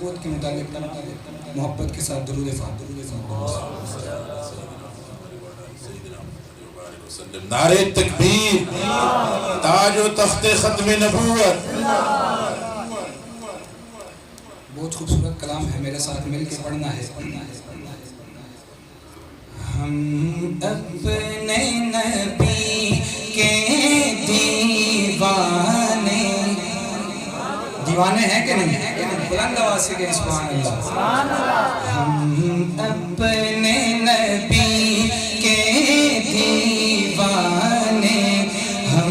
فوت کے متعلق محبت کے ساتھ درود فاتح. نعرہ تکبیر، تاج و تخت ختم نبوت. بہت خوبصورت کلام ہے، میرے ساتھ مل کے پڑھنا ہے. ہم اپنے نبی کے دیوانے ہیں کہ نہیں؟ بلند آواز سے کہ سبحان اللہ. ہم اپنے نبی کے دیوانے، ہم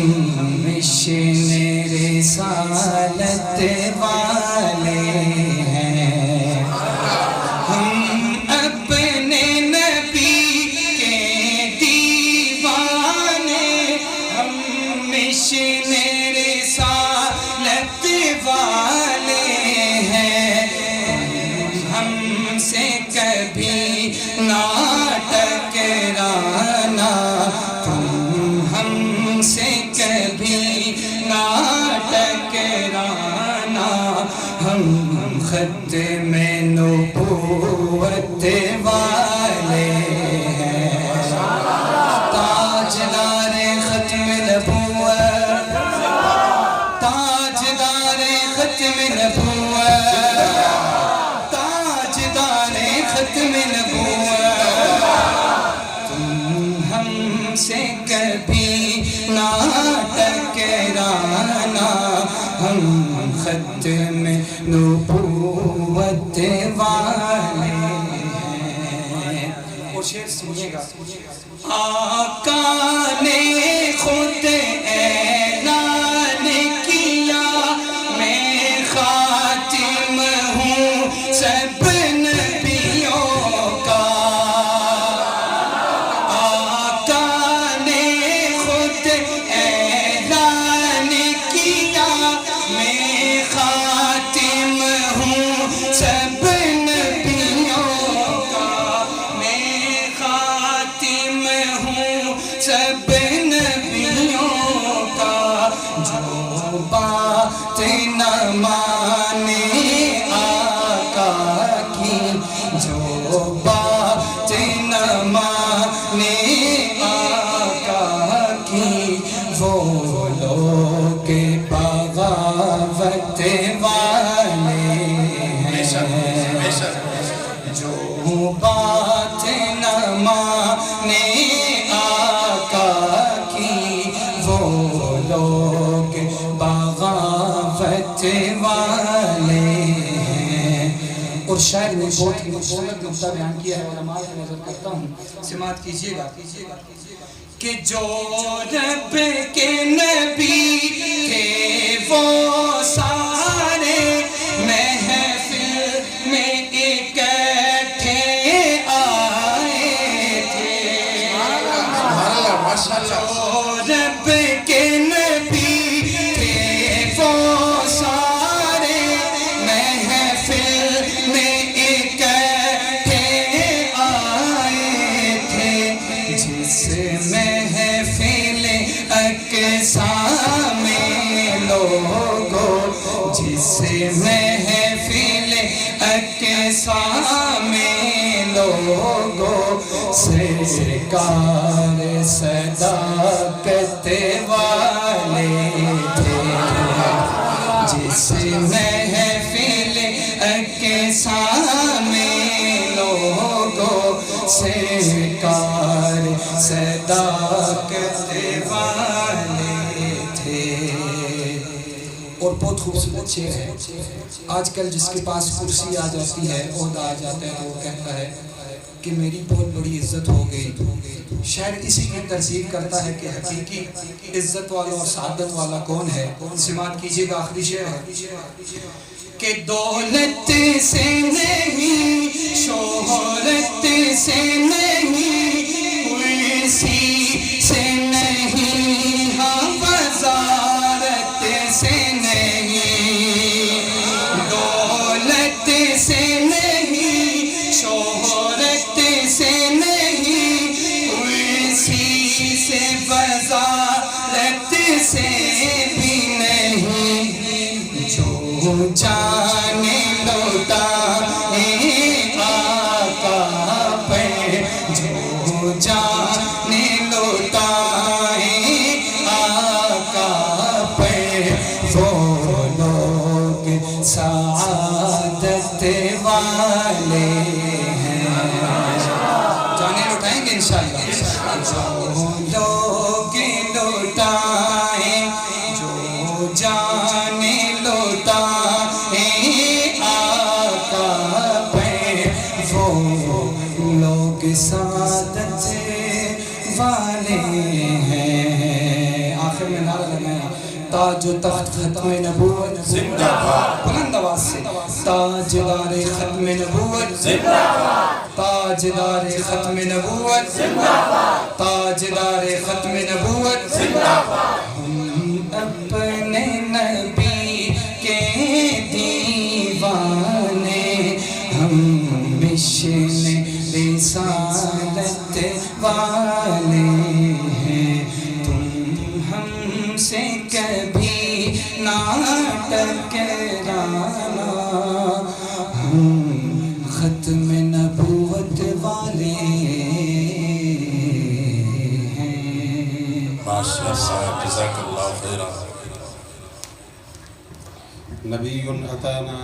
مشن رسالت والے ہیں. ہم اپنے نبی کے دیوانے، ہم مشن رسالت والے ہیں. ہم سے کبھی نہ ٹکرانا، تم ہم سے کبھی نہ ٹکرانا. ہم ختم نبوت والے ہیں. تاجدار ختم نبوت، تاجدار ختم نبوت، تاجدار ختم نبوت. تم ہم سے کبھی نہ ٹکرانا، ہم ختم نبوت والے ہیں. اور شعر سنیے گا. آقا نے خود اعلان کیا، میں خاتم ہوں سب نبیوں کا. آقا نے خود اعلان کیا، میں خاتم ہوں سب نبیوں کا. میں خاتم ہوں سب نبیوں کا. جو بات نہ مانے آقا کی، جو بات نہ مانے آقا کی، وہ لوگ بغاوت والے ہیں. جو بات نہ مانے آقا کی، وہ لوگ بغاوت والے ہیں. اور شاید نے بہت ہی خوبصورت نقطہ بیان کیا ہے، علماء سے نظر کرتا ہوں، سماعت کیجئے گا. کہ جو رب کے نبی تھے وہ سارے محفل میں اکٹھے آئے تھے. جو رب کے نبی تھے وہ سارے محفل میں اکٹھے آئے تھے. جس محفل اقصیٰ میں لوگوں، جس محفل اقصیٰ میں لوگوں، سرکار صداقت والے تھے. جس محفل اقصیٰ میں لوگوں، سرکار صداقت والے تھے. اور بہت خوبصورت شعر ہے. آج کل جس کے پاس کرسی آ جاتی ہے، عہدہ آ جاتا ہے، تو وہ کہتا ہے کہ میری بہت بڑی عزت ہو گئی. شاعر اسی کی ترسیل کرتا ہے کہ حقیقی عزت والا اور سعادت والا کون ہے. سماعت کیجئے گا، آخری شعر ہے. کہ دولت سے نہیں، شہرت سے نہیں، کرسی سے نہیں، ہاں وزارت سے نہیں. دولت سے نہیں، شہرت سے نہیں، کرسی سے وزارت سے بھی نہیں. جو جانے لوٹا لوگ سعادت والے ہیں. جانے لٹائیں گے انشاءاللہ. جو لوگ لٹائیں جو جانے لٹائیں آقا پہ وہ لوگ سعادت والے ہیں. آخر میں نعرہ لگائیں تاج و تخت ختم نبوت زندہ باد. بلند آواز سے تاجدار ختم نبوت زندہ باد. تاجدار ختم نبوت زندہ باد. تاجدار ختم نبوت زندہ باد. ہم اپنے نبی کے دیوانے ہم مشن رسالت والے ہیں. تم ہم سے کبھی نہ ٹکرانا ہم ختم نبوت والے ہیں. ماشاءاللہ جزاک اللہ خیرا. نبی اتانا